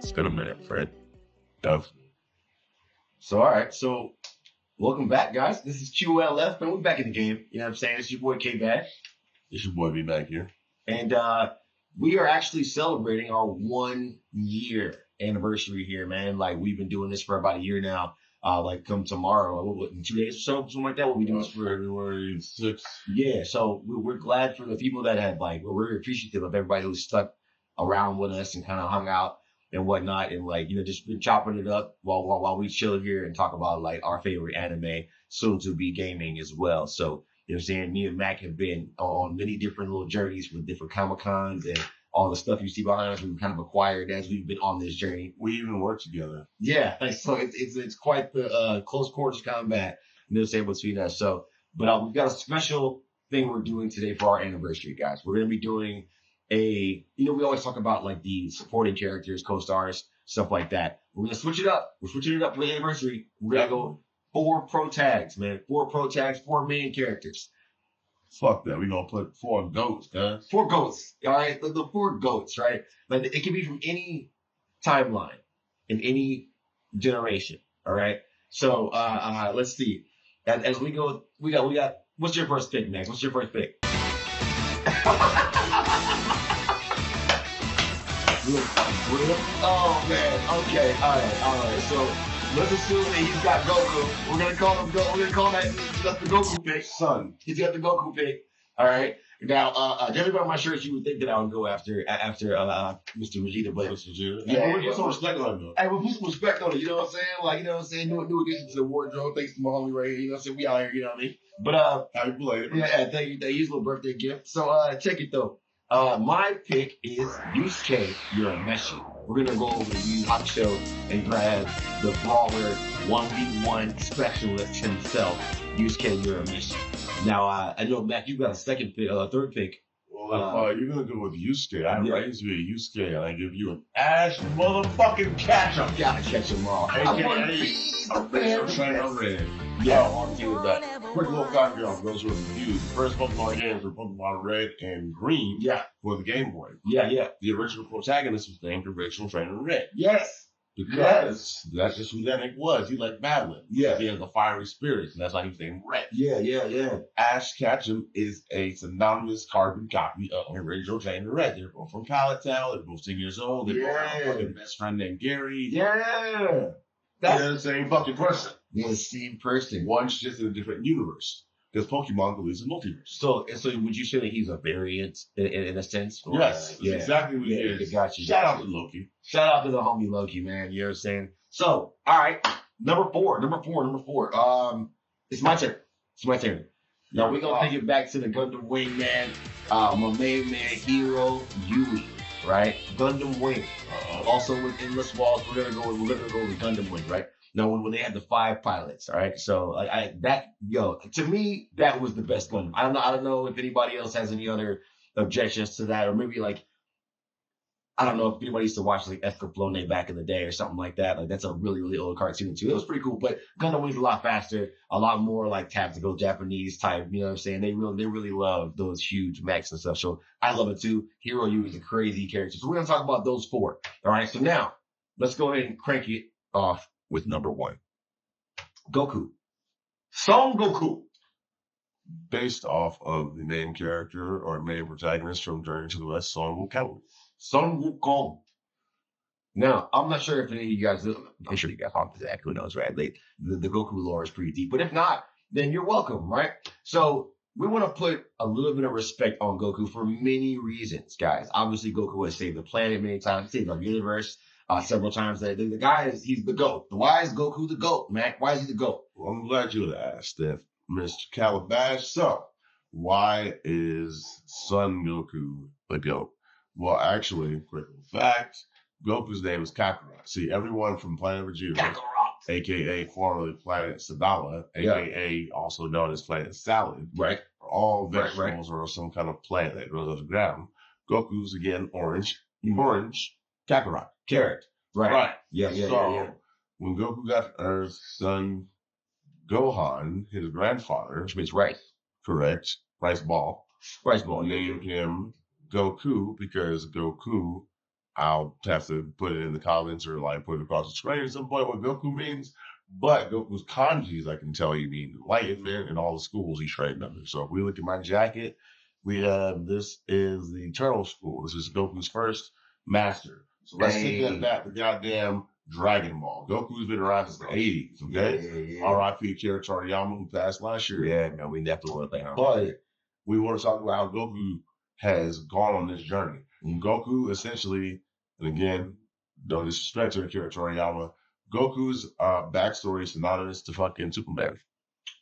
It's been a minute, Fred. Dove. So, all right. So, welcome back, guys. This is QLF, and we're back in the game. You know what I'm saying? It's your boy K-Bad. It's your boy be back here. And we are actually celebrating our 1 year anniversary here, man. Like, we've been doing this for about a year now. Like, come tomorrow, what, in 2 days or so, something like that. We'll be doing this for February 6th. Yeah, so we're glad for the people that had, like, we're very appreciative of everybody who stuck around with us and kind of hung out and whatnot, and like, you know, just been chopping it up while we chill here and talk about like our favorite anime, soon to be gaming as well. So, you know what I'm saying? Me and Mac have been on many different little journeys with different Comic Cons and all the stuff you see behind us. We've kind of acquired as we've been on this journey. We even work together. Yeah, thanks. So it's quite the close quarters combat, you know what I'm saying, between us. So, but we've got a special thing we're doing today for our anniversary, guys. We're gonna be doing we always talk about like the supporting characters, co-stars, stuff like that. We're gonna switch it up. We're switching it up for the anniversary. We're gonna go 4 pro tags, man. 4 pro tags, 4 main characters. Fuck that. We're gonna put 4 goats, guys. 4 goats. All right, the 4 goats, right? Like it can be from any timeline in any generation. All right. So let's see. As we go, we got. What's your first pick, Max? What's your first pick? Oh man. Okay. All right. So let's assume that he's got Goku. We're gonna call him Goku. We're gonna call that he's got the Goku pick. Son. He's got the Goku pick. All right. Now, judging by my shirt, you would think that I would go after Mr. Vegeta, but Mr. Vegeta. Yeah, we'll put some respect on him though. Hey, we'll put some respect on it. You know what I'm saying? Like, you know what I'm saying? New addition to the wardrobe. Thanks to my homie right here. You know what I'm saying? We out here. You know what I mean? But happy belated. yeah, thank you. Thank you. His little birthday gift. So check it though. My pick is Yusuke Urameshi. We're gonna go over to Yu Hakusho and grab the brawler 1v1 specialist himself, Yusuke Urameshi. Now I know Mac, you got a second pick, third pick. Well, you're gonna go with Yusuke. I raised you a Yusuke, and I give you an Ash motherfucking catch-up. Gotta catch them all. AKA Trainer Red. Yeah. I want to do that. Quick little background for those who are confused. The first Pokemon games were Pokemon Red and Green for the Game Boy. Yeah. The original protagonist was named Original Trainer Red. Yes. Because that's just who that nigga was. He liked battling. Yeah. He has a fiery spirit, and that's why he's named Red. Yeah. Ash Ketchum is a synonymous carbon copy of Original Trainer Red. They're both from Pallet Town. They're both 10 years old. They both have a fucking best friend named Gary. Yeah. They're the same fucking person. They're the same person. One's just in a different universe. Because Pokemon believes in multiverse. So would you say that he's a variant in a sense? Or, yes, that's exactly what he is. Got you. Shout out to Loki. Shout out to the homie Loki, man. You know what I'm saying? So, all right, number four. It's my turn. Now we're gonna take it back to the Gundam Wing, man. My main man, hero Yui, right? Gundam Wing. Also with Endless Walls, we're gonna go with Gundam Wing, right? Now, when they had the 5 pilots, all right. So to me, that was the best Gundam. I don't know if anybody else has any other objections to that, or maybe like, I don't know if anybody used to watch like Escaflowne back in the day or something like that. Like that's a really, really old cartoon too. It was pretty cool, but Gundam Wing's a lot faster, a lot more like tactical Japanese type. You know what I'm saying? They really love those huge mechs and stuff. So I love it too. Hero Yui is a crazy character. So we're gonna talk about those 4. All right. So now let's go ahead and crank it off with number 1. Goku. Son Goku. Based off of the main character or main protagonist from Journey to the West, Son Wukong. Son Wukong. Now, I'm not sure if any of you guys, I'm sure you guys talked to that. Who knows, right? The Goku lore is pretty deep. But if not, then you're welcome, right? So we want to put a little bit of respect on Goku for many reasons, guys. Obviously, Goku has saved the planet many times, saved our universe several times. The guy he's the GOAT. Why is Goku the GOAT, Mac? Why is he the GOAT? Well, I'm glad you asked that, Mr. Calabash. So, why is Son Goku the GOAT? Well, actually, quick fact, Goku's name is Kakarot. See, everyone from Planet Vegeta, a.k.a. formerly Planet Sadala, a.k.a. also known as Planet Salad, right? Are all vegetables or some kind of plant that grows on the ground. Goku's, again, orange, Kakarot. Carrot. Right. Yeah. When Goku got Earth's son Gohan, his grandfather, which means rice. Correct. Rice ball. Rice ball. Named him Goku because Goku I'll have to put it in the comments or like put it across the screen at some point what Goku means. But Goku's kanjis, I can tell you, mean enlightenment in all the schools he's trained under. So if we look at my jacket, we have this is the Eternal School. This is Goku's first master. So let's take that back to goddamn Dragon Ball. Goku's been around since the 80s, okay? Yeah. R.I.P. Kira Toriyama, who passed last year. Yeah, man, we definitely want to thank him. But we want to talk about how Goku has gone on this journey. And Goku essentially, and again, no disrespect to Akira Toriyama, Goku's backstory is synonymous to fucking Superman.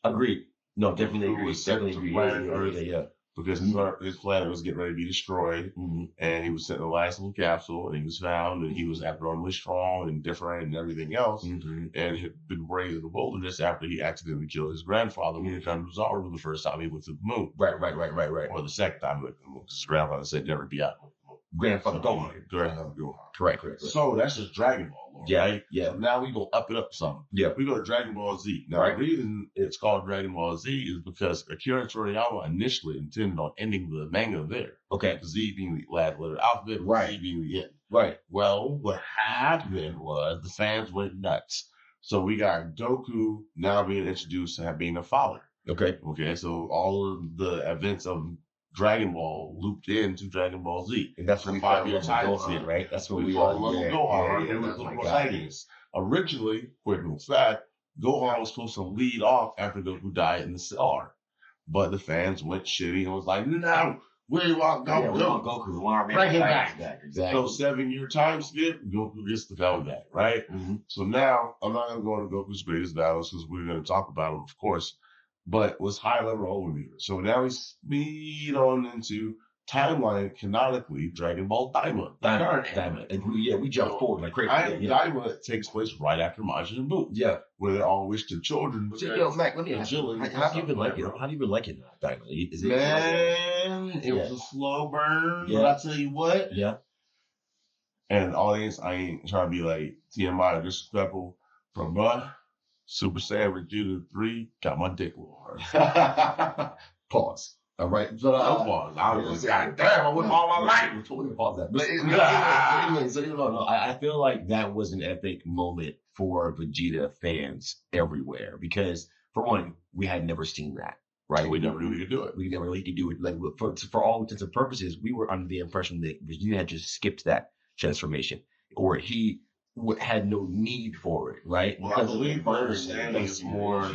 Agreed. No, definitely agree. Definitely agree. Yeah. Because his planet was getting ready to be destroyed, and he was sent in the last little capsule, and he was found, and he was abnormally strong and different and everything else, and had been raised in the wilderness after he accidentally killed his grandfather when he found his armor the first time he went to the moon. Right. Or the second time he went to the moon, because his grandfather said never be out. Grandfather Gohan. Correct. So that's just Dragon Ball. Yeah, right? Yeah. So now we go up it up some. Yeah. We go to Dragon Ball Z. Now, the reason it's called Dragon Ball Z is because Akira Toriyama initially intended on ending the manga there. Okay. Z being the last letter alphabet, Z being the end. Right. Well, what happened was the fans went nuts. So we got Goku now being introduced and being a father. Okay. So all of the events of Dragon Ball looped into Dragon Ball Z. And that's when 5-year time it, right? That's what we all love Gohan. Originally, quick little fact, Gohan was supposed to lead off after Goku died in the Cell. But the fans went shitty and was like, no, we want Goku. Yeah, we want Goku. We want our bring him back. Exactly. So 7-year time skip, Goku gets the hell back, right? So now, I'm not going to go into Goku's greatest battles because we're going to talk about them, of course. But it was high level overview. So now we speed on into timeline canonically Dragon Ball Daima. And we jump forward like crazy. Daima takes place right after Majin Buu. Yeah. Where they all wish their children. Yo, Mac, let me ask you, how have you been liking it? How have you been liking Daima? It was a slow burn. Yeah. But I tell you what. Yeah. And audience, I ain't trying to be like TMI or disrespectful from Super Saiyan Vegeta 3 got my dick hard. Pause. All right. So, pause. I was like, damn, I went all my life. Totally pause that. But I feel like that was an epic moment for Vegeta fans everywhere because, for one, we had never seen that. Right. So we never knew he could do it. We never really could do it. Like for all intents and purposes, we were under the impression that Vegeta had just skipped that transformation, or he had no need for it, right? Well, I believe my understanding is more,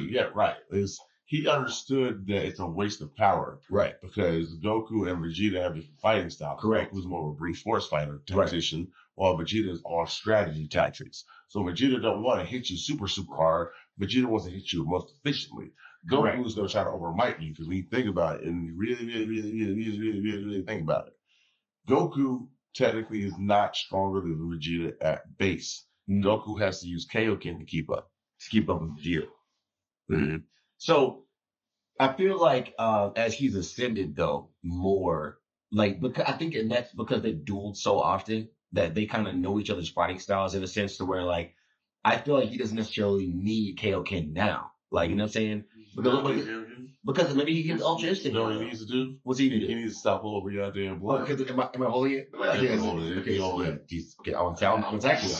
he understood that it's a waste of power. Right. Because Goku and Vegeta have different fighting styles. Correct. Goku's more of a brute force fighter tactician, while Vegeta is all strategy tactics. So Vegeta don't want to hit you super, super hard. Vegeta wants to hit you most efficiently. Goku's going to try to overmight you because when you think about it, and you really think about it, Goku technically is not stronger than Vegeta at base. Goku has to use Kaioken to keep up. with Vegeta. So I feel like as he's ascended though more, like because I think and that's because they dueled so often that they kind of know each other's fighting styles in a sense to where like I feel like he doesn't necessarily need Kaioken now. Like you know what I'm saying? Because maybe he gets ultra instinct. You know what he needs to do? What's he need to do? He needs to stop all over your damn blood. Am I holding it? Okay, I'm attacking you.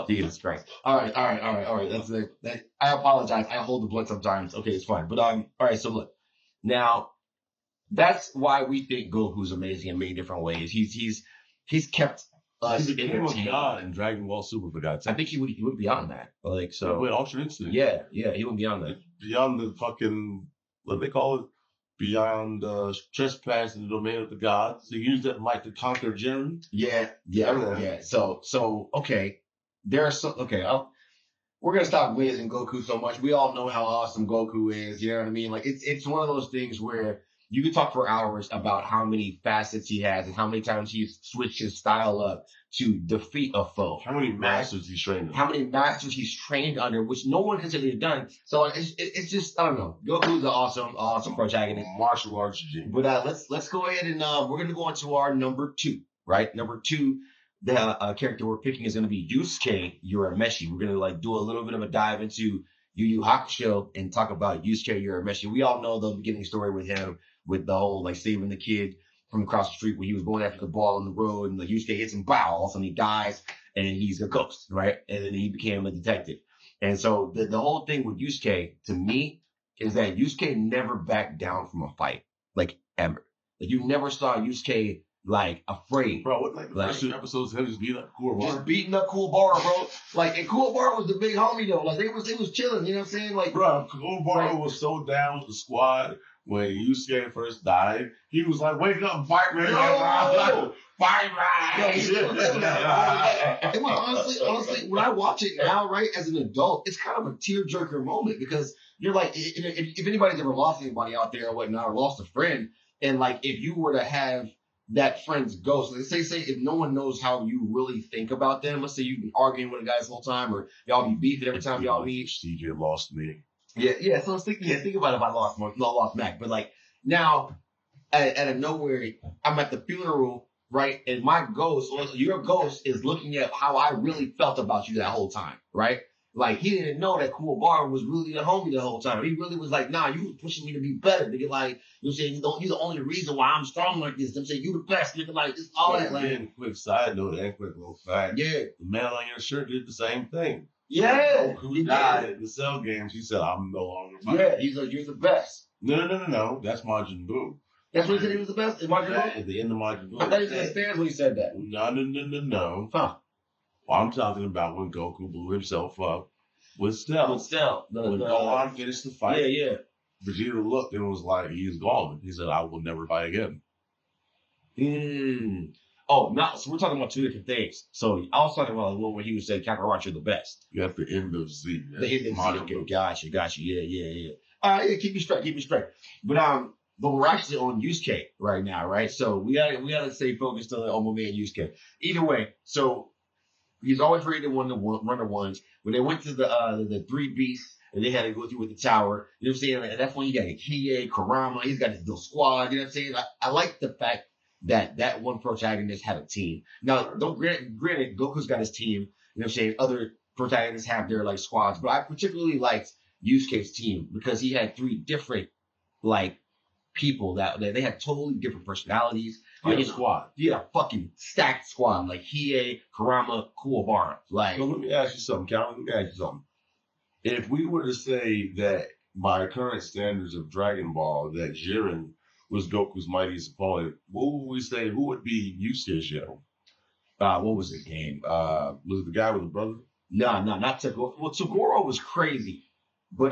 Jesus Christ. All right. That's it. I apologize. I hold the blood sometimes. Okay, it's fine. But all right, so look. Now, that's why we think Goku's amazing in many different ways. He's kept us entertained. He God in Dragon Ball Super for God's sake. I think he would beyond that. Like so with Ultra Instinct. Yeah, he went beyond that. Beyond the fucking what they call it? Beyond trespass in the domain of the gods. He used that might to conquer Jiren. Yeah. So okay. We're gonna stop whizzing Goku so much. We all know how awesome Goku is. You know what I mean? Like it's one of those things where you can talk for hours about how many facets he has and how many times he's switched his style up to defeat a foe. How many masters he's trained under. How many masters he's trained under, which no one has ever done. So it's just I don't know. Goku's an awesome protagonist, martial arts genius. But let's go ahead and we're gonna go into our number 2. Right, number 2. The character we're picking is going to be Yusuke Urameshi. We're going to like do a little bit of a dive into Yu Yu Hakusho and talk about Yusuke Urameshi. We all know the beginning story with him, with the whole like saving the kid from across the street where he was going after the ball on the road, and the Yusuke hits him, bow, all of a sudden he dies, and he's a ghost, right? And then he became a detective. And so the whole thing with Yusuke, to me, is that Yusuke never backed down from a fight, like ever. Like you never saw Yusuke like afraid. Bro, what like the first 2 episodes him just beating up Kuwabara? Just beating up Kuwabara, bro. Like, and Kuwabara was the big homie though. Like they was chilling, you know what I'm saying? Like, bro, Kuwabara was so down with the squad when Yusuke first died. He was like, wake up, fight, man. No! Fight, right. It was honestly, when I watch it now, right, as an adult, it's kind of a tearjerker moment because you're like, if anybody's ever lost anybody out there or whatnot, or lost a friend, and like if you were to have that friend's ghost, let's say if no one knows how you really think about them, let's say you've been arguing with a guy this whole time, or y'all be beefing every time y'all meet. CJ lost me. Yeah. So think about if I lost Mac, but like now, out of nowhere, I'm at the funeral, right? And my ghost, or your ghost, is looking at how I really felt about you that whole time, right? Like he didn't know that Kuwabara was really the homie the whole time. He really was like, nah, you was pushing me to be better. Nigga, like, you know what I'm saying? You're the only reason why I'm strong like this. I'm saying you the best, nigga. Like, it's all that. Like, quick side note and quick little fact. Yeah. The man on your shirt did the same thing. Yeah. Who died in the Cell games? He said, "I'm no longer." Yeah. He's like, you're the best. No. That's Majin Buu. That's what he said. He was the best. Is Majin Buu? At the end of Majin Buu. I thought he said stands when he said that. No. Huh. Well, I'm talking about when Goku blew himself up with Cell. When Gohan finished the fight. Yeah. Vegeta looked and was like, "He's gone." He said, "I will never fight again." Oh, no. So we're talking about two different things. So I was talking about the one where he was saying Kakarot, you're the best. You have the end of Z. The end of Z. Okay, gotcha. Yeah. All right, yeah, keep me straight. But we're actually on Yusuke right now, right? So we gotta stay focused on my man Yusuke. Either way, so he's always ready to run the ones. When they went to the 3 beasts and they had to go through with the tower, you know what I'm saying? And that's when you got Hiei, Kurama, he's got his little squad, you know what I'm saying? I like the fact that one protagonist had a team. Now, granted, Goku's got his team, you know what I'm saying? Other protagonists have their like squads, but I particularly liked Yusuke's team because he had 3 different like people that they had totally different personalities. Like a squad. He had a fucking stacked squad like Hiei, Kurama, Kuwabara. Like, so let me ask you something, Calvin. If we were to say that by current standards of Dragon Ball, that Jiren was Goku's mightiest opponent, what would we say? Who would be Yusuke's Jiren? What was the game? Was it the guy with the brother? No, not Toguro. Well, Toguro was crazy, but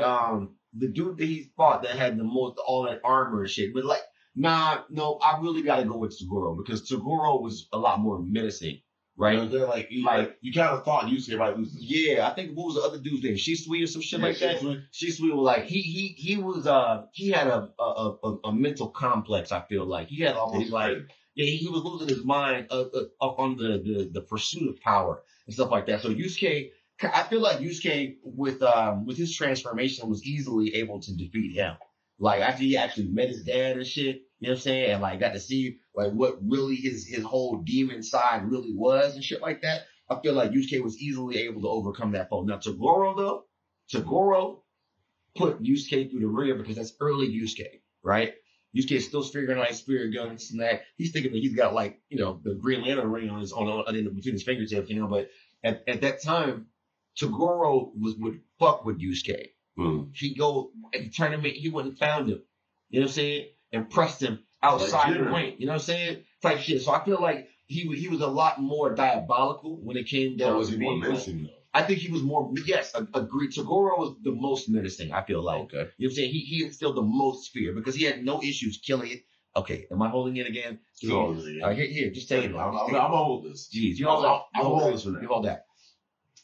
the dude that he fought that had the most all that armor and shit. But like, no, I really got to go with Toguro because Toguro was a lot more menacing, right? You know, you kind of thought Yusuke might lose this. Yeah, I think what was the other dude's name? Shisui or some shit like that. Shisui was like he had a mental complex. I feel like he had almost like. Yeah, he was losing his mind on the pursuit of power and stuff like that. So Yusuke, I feel like Yusuke with his transformation was easily able to defeat him. Like after he actually met his dad and shit, you know what I'm saying, and like got to see like what really his whole demon side really was and shit like that. I feel like Yusuke was easily able to overcome that foe. Now Toguro put Yusuke through the rear because that's early Yusuke, right? Yusuke is still figuring out his spirit guns and that. He's thinking that he's got like, you know, the Green Lantern ring on between his fingertips, you know. But at that time, Toguro would fuck with Yusuke. He'd go at the tournament, he wouldn't found him. You know what I'm saying? And pressed him outside the ring. You know what I'm saying? Type shit. So I feel like he was a lot more diabolical when it came down was to he more menacing though? I think he was more, yes, agreed. Toguro was the most menacing, I feel like. Okay. You know what I'm saying? He instilled the most fear because he had no issues killing it. Okay, am I holding it again? Sure. Here, just take it. I'm gonna hold this. Jeez, you hold that. I'm hold this for now. You hold that.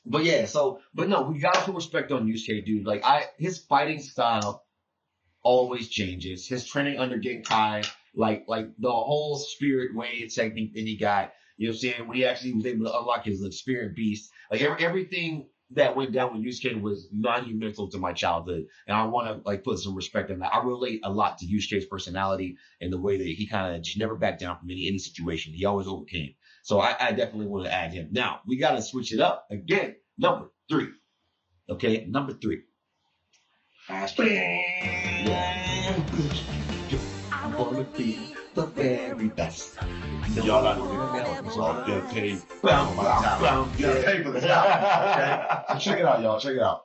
But yeah, but no, we gotta put respect on Yusuke, dude. Like his fighting style always changes. His training under Genkai, like the whole spirit way technique that he got. You know what I'm saying? When he actually was able to unlock his like, spirit beast, like everything that went down with Yusuke was monumental to my childhood, and I want to like put some respect on that. I relate a lot to Yusuke's personality and the way that he kind of just never backed down from any situation. He always overcame. So I definitely want to add him. Now we got to switch it up again. Number 3. Okay, number 3. I wanna be the very best. Y'all not gonna get so get paid. Bound by talent. Get paid for the talent. Okay? So check it out, y'all. Check it out.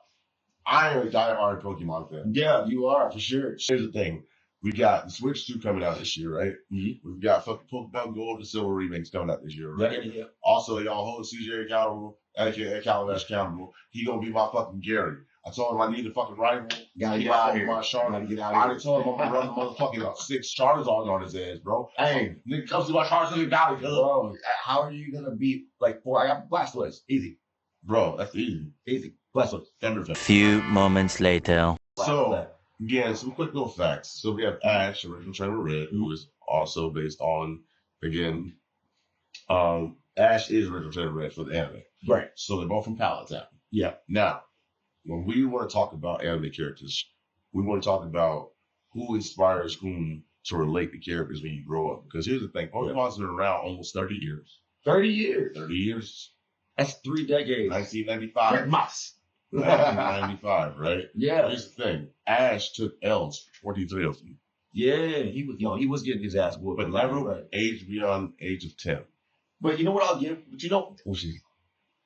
I am a diehard Pokemon fan. Yeah, you are for sure. Here's the thing. We got the Switch 2 coming out this year, right? Mm-hmm. We've got fucking Pokemon Gold and Silver remakes coming out this year, right? Yeah. Also, y'all hold CJ accountable, aka Calabash accountable. He gonna be my fucking Gary. I told him I need a fucking rival. Gotta He get my out here. Pokemon Shark. Gotta get out I here. done told him I'm gonna run motherfucking 6 Charizards on his ass, bro. Hey, Nigga comes to my Charizard Valley, bro, how are you gonna beat like 4? I got Blastoise. Easy. bro. That's easy. Easy. Blastoise. Thunderfell. Few moments later. So, again, some quick little facts. So we have Ash, original Trainer Red, who is also based on, again, Ash is original Trainer Red for the anime. Right. So they're both from Palatown. Yeah. Now, when we want to talk about anime characters, we want to talk about who inspires whom to relate to characters when you grow up. Because here's the thing, Pokemon's been around almost 30 years. 30 years. 30 years. That's 3 decades. 1995. Mas. 1995, right? Yeah. Here's the thing, Ash took L's, 43 of them. Yeah, he was getting his ass whooped. But never aged beyond age of 10. But you know what I'll give? But you know, Which is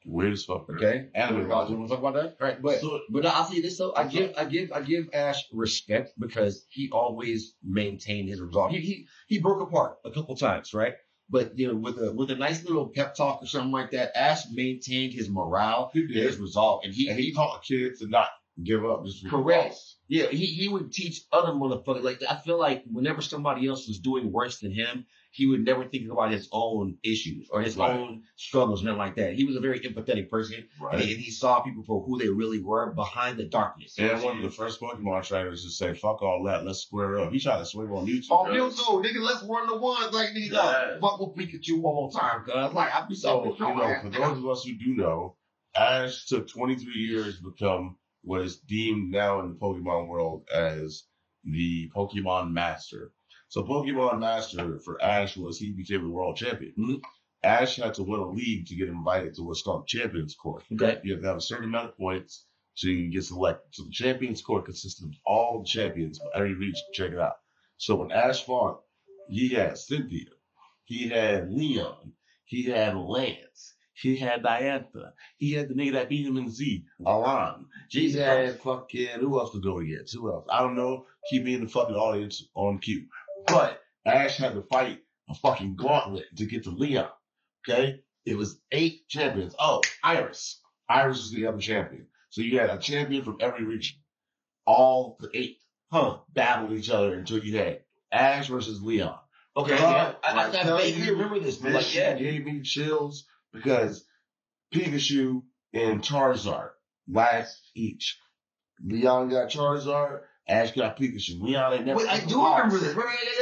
weird as fuck. okay. Anime. You want to talk about that? Right. But I'll say this though. I give Ash respect because he always maintained his resolve. He broke apart a couple times, right? But you know, with a nice little pep talk or something like that, Ash maintained his morale, his resolve, and he taught kids to not give up. Just correct. Yeah, he would teach other motherfuckers. Like I feel like whenever somebody else was doing worse than him, he would never think about his own issues or his own struggles, nothing like that. He was a very empathetic person, right. And he saw people for who they really were behind the darkness. And one of the first Pokemon trainers to say, "Fuck all that, let's square up." He tried to swing on Mewtwo. Oh, Mewtwo, nigga, let's run the one like nigga. Fuck with Pikachu one more time, cuz. Like I be so you know, for those of us who do know, Ash took 23 years to become what is deemed now in the Pokemon world as the Pokemon Master. So Pokemon Master for Ash was he became the world champion. Mm-hmm. Ash had to win a league to get invited to what's called Champions Court. Okay. You have to have a certain amount of points so you can get selected. So the Champions Court consists of all the champions from every region. Check it out. So when Ash fought, he had Cynthia, he had Leon, he had Lance, he had Diantha, he had the nigga that beat him in Z, Alan. He had fucking, who else to go against? Who else? I don't know. Keep me in the fucking audience on cue. But Ash had to fight a fucking gauntlet to get to Leon. Okay? It was 8 champions. Oh, Iris. Iris was the other champion. So you had a champion from every region. All the 8 battled each other until you had Ash versus Leon. Okay, I vaguely remember this. But This shit gave me chills because Pikachu and Charizard last each. Leon got Charizard, Ash got Pikachu. Leon ain't never. Wait, I do remember this.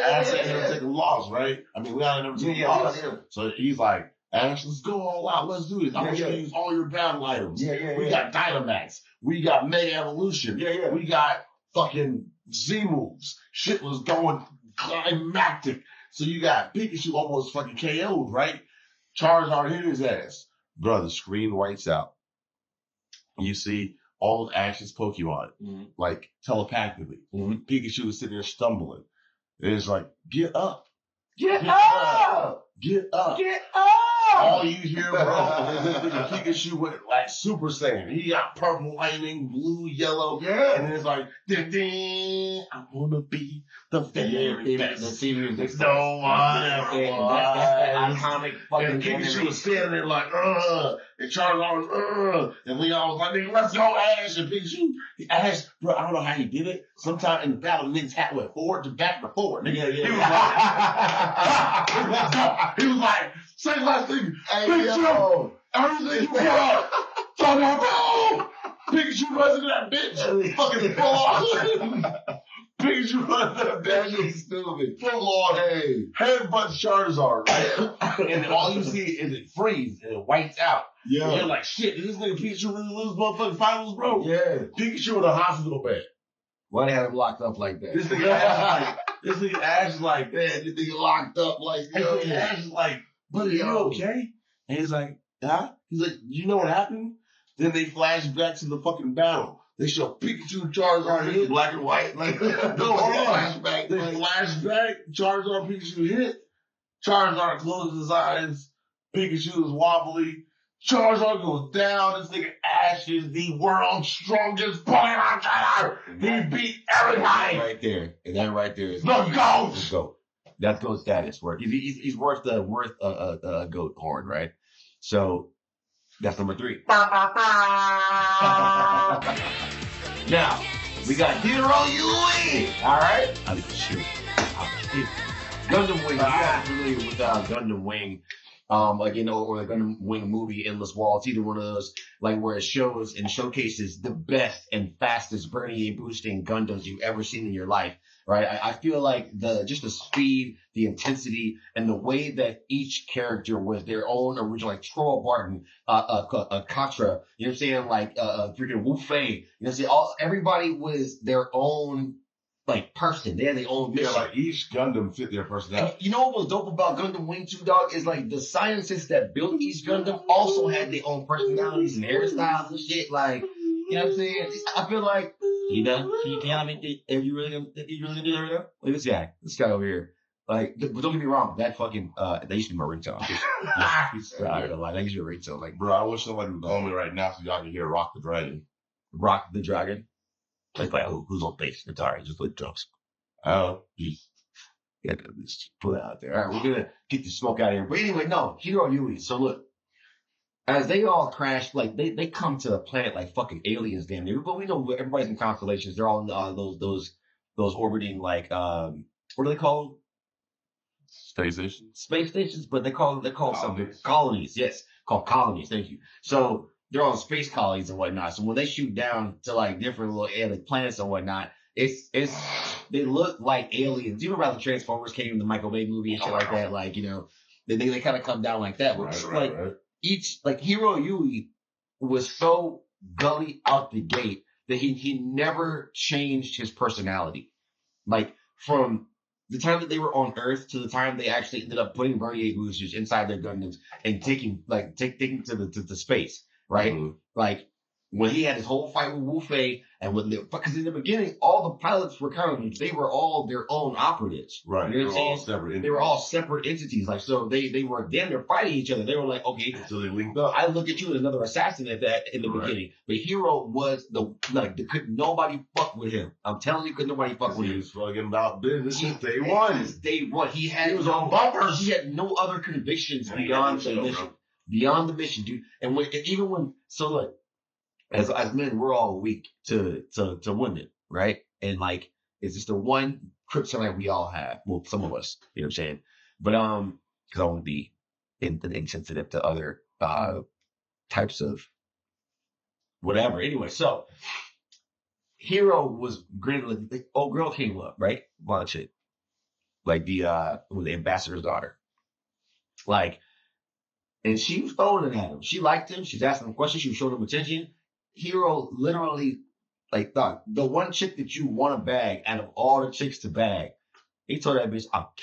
Ash ain't never taken a loss, right? I mean, Leon ain't never taken a loss. So he's like, Ash, let's go all out. Let's do this. I'm going to use all your battle items. We got Dynamax. We got Mega Evolution. We got fucking Z moves. Shit was going climactic. So you got Pikachu almost fucking KO'd, right? Charizard hit his ass. Bro, the screen whites out. You see all of Ash's Pokemon, like telepathically. Pikachu is sitting there stumbling. And it's like, get up. Get up. Get up. Get up. All you hear, bro, is this nigga Pikachu went like Super Saiyan. He got purple lightning, blue, yellow. And then it's like, ding, ding, I want to be the very best. No one ever was. That iconic fucking And Pikachu was standing there like, and Charizard was, and Leon was like, nigga, let's go, Ash. And Pikachu, Ash, bro, I don't know how he did it. Sometime in the battle, niggas had went forward to back to forward. Nigga, he was like, say last thing, Pikachu, everything you got, talk about, Pikachu runs into that bitch, fucking full on. Pikachu runs into that bitch, stupid, full on, headbutt Charizard, right? And then all you see is it freeze and it whites out. And you're like, shit, did this nigga Pikachu really lose motherfucking finals, bro? Pikachu in a hospital bed. Why they had him locked up like that? This nigga Ash is like, man, this nigga locked up like, yo. Ash is like, buddy, are you okay? And he's like, huh? He's like, you know what happened? Then they flash back to the fucking battle. They show Pikachu and Charizard hit. Black and white. Like, No, hold on. Flashback. They flashback. Charizard, Pikachu hit. Charizard closes his eyes. Pikachu is wobbly. Charizard goes down. This nigga Ash is the world's strongest Pokemon trainer. He beat everybody. Right there. And that right there is The GOAT. The GOAT. That's GOAT status. He's worth a GOAT horn, right? So that's number 3. Now, we got Hero Yui. All right? I mean, shoot. Gundam Wing. You guys are familiar with Gundam Wing. Like, you know, or the Gundam Wing movie, Endless Wall. It's either one of those, like, where it shows and showcases the best and fastest burning and boosting Gundams you've ever seen in your life, right? I feel like the speed, the intensity, and the way that each character was their own original, like Troll Barton, Katra, you know what I'm saying? Like, freaking Wu Fei, you know what I'm saying? Everybody was their own, like, person. They had their own mission. Yeah, like each Gundam fit their personality. You know what was dope about Gundam Wing 2, dog? Is like the scientists that built each Gundam also had their own personalities and hairstyles and shit. Like, you know what I'm saying? I feel like, you know, can you tell me if you really do that right now? Look at this guy. This guy over here. Like, but don't get me wrong, that fucking, that used to be my ringtone. I don't know why. That used to be a ringtone. Like, Bro, I wish somebody would call me right now so y'all can hear Rock the Dragon. Rock the Dragon. Like, who's on bass guitar? Just play drums. Oh. Yeah, just put it out there. All right, we're gonna get the smoke out of here. But anyway, no, Hiro Yui. So look, as they all crash, like they come to the planet like fucking aliens, damn near. But we know everybody's in constellations. They're all in those orbiting like what are they called? Space stations. Space stations, but they call something colonies. Yes, called colonies. Thank you. So they're all space colonies and whatnot. So when they shoot down to like different little alien planets and whatnot, they look like aliens. You remember how the Transformers came in the Michael Bay movie and shit like that? Like, you know, they kind of come down like that. Right. Each, like, Hiro Yui was so gully out the gate that he never changed his personality. Like, from the time that they were on Earth to the time they actually ended up putting Vernier boosters inside their Gundams and taking to space, right? Mm-hmm. Like, when he had his whole fight with Wu Fei, and because in the beginning, all the pilots were they were all their own operatives. Right. You know what I'm saying? They were all separate entities. Like, so they were damn near fighting each other. They were like, okay. So they linked up. I look at you as another assassin at that in the beginning. But Hiro was could nobody fuck with him. I'm telling you, could nobody fuck with him. He was fucking about business since day one. Day one. He was on bumpers. He had no other convictions beyond the mission. Bro. Beyond the mission, dude. And look, as men, we're all weak to women, right? And like, it's just the one kryptonite we all have. Well, some of us, you know what I'm saying? But because I want to be insensitive to other types of whatever. Anyway, so Hero was granted, the old girl came up, right? Bunch it, like the ambassador's daughter, like, and she was throwing it at him. She liked him. She was asking him questions. She was showing him attention. Hero literally, like, thought the one chick that you want to bag out of all the chicks to bag, he told that bitch, I'll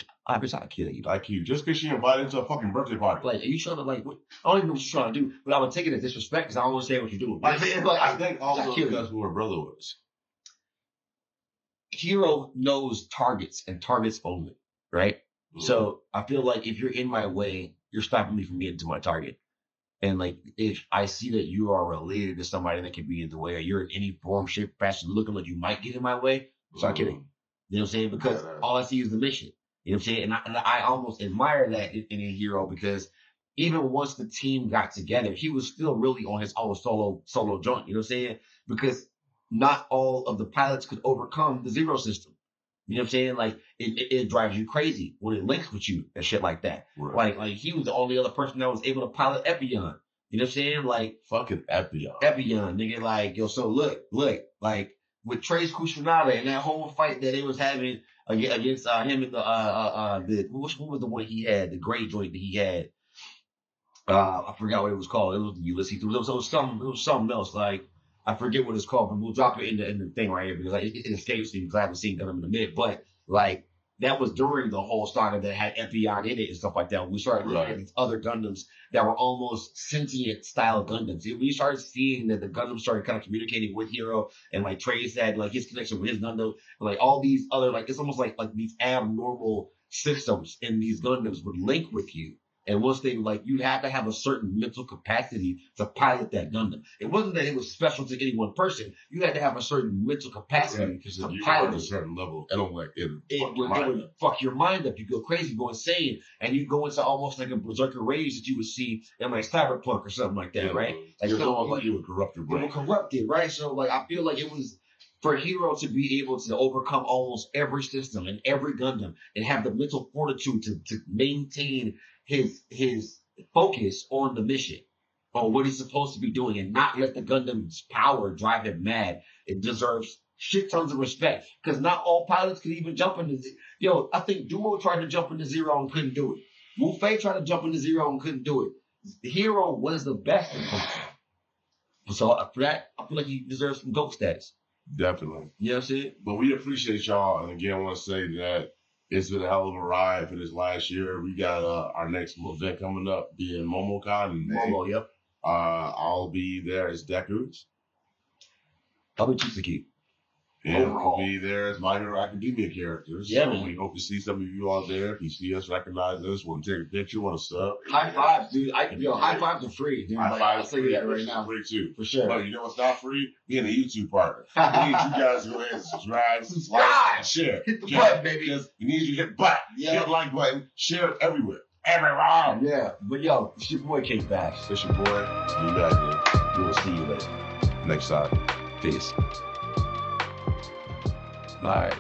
kill you. Like you, just because she invited to a fucking birthday party. Like, are you trying to, like, what? I don't even know what you're trying to do, but I'm gonna take it as disrespect because I don't understand what you're doing. I think also because who her brother was. Hero knows targets and targets only, right? Mm-hmm. So I feel like if you're in my way, you're stopping me from getting to my target. And like, if I see that you are related to somebody that can be in the way, or you're in any form, shape, fashion looking like you might get in my way, start kidding. You know what I'm saying? Because all I see is the mission. You know what I'm saying? And I almost admire that in a Hero, because even once the team got together, he was still really on his own solo joint. You know what I'm saying? Because not all of the pilots could overcome the Zero system. You know what I'm saying? Like, it drives you crazy when it links with you and shit like that. Right. Like he was the only other person that was able to pilot Epion. You know what I'm saying? Like, fucking Epion, nigga. Like, yo, so look, like with Trace Kushinaga and that whole fight that they was having against him and what was the one he had, the gray joint that he had? I forgot what it was called. It was Ulysses. It was something else. Like, I forget what it's called, but we'll drop it in the thing right here because it escapes me because I haven't seen Gundam in a minute. But like, that was during the whole saga that had Epion in it and stuff like that. We started looking at these other Gundams that were almost sentient style Gundams. We started seeing that the Gundams started kind of communicating with Hero, and like Trey's had like his connection with his Gundam, and like all these other like it's almost like these abnormal systems in these Gundams would link with you. And once they like, you had to have a certain mental capacity to pilot that Gundam. It wasn't that it was special to any one person. You had to have a certain mental capacity to pilot a certain level. It would fuck your mind up. You go crazy, go insane, and you go into almost like a berserker rage that you would see in like Cyberpunk or something like that, right? Like it's almost like you would corrupt your brain. You were corrupted, right? So like, I feel like it was for Hero to be able to overcome almost every system and every Gundam and have the mental fortitude to maintain his focus on the mission, on what he's supposed to be doing, and not let the Gundam's power drive him mad. It deserves shit tons of respect, because not all pilots can even jump into I think Duo tried to jump into Zero and couldn't do it. Wu Fei tried to jump into Zero and couldn't do it. Hero was the best in function. So for that, I feel like he deserves some GOAT status. Definitely. You know what I'm saying? But we appreciate y'all, and again, I want to say that it's been a hell of a ride for this last year. We got our next event coming up, being MomoCon in May. Momo, yep. I'll be there as Deku. I'll be Chisaki. And we'll be there as My Hero Academia characters. Yeah, so man. we hope to see some of you out there. If you see us, recognize us, want to take a picture, want to sub. High fives, dude. High fives are free, dude. High I'll fives tell you that right now. Free too. For sure. But you know what's not free? Being a YouTube partner. We need you guys to go ahead and subscribe, like, and share. Hit the button, baby. We need you to hit button. Yeah. Hit the like button. Share it everywhere. Everywhere. Yeah. But yo, it's your boy K Bash. It's your boy. Be back here. We will see you later. Next time. Peace. Bye.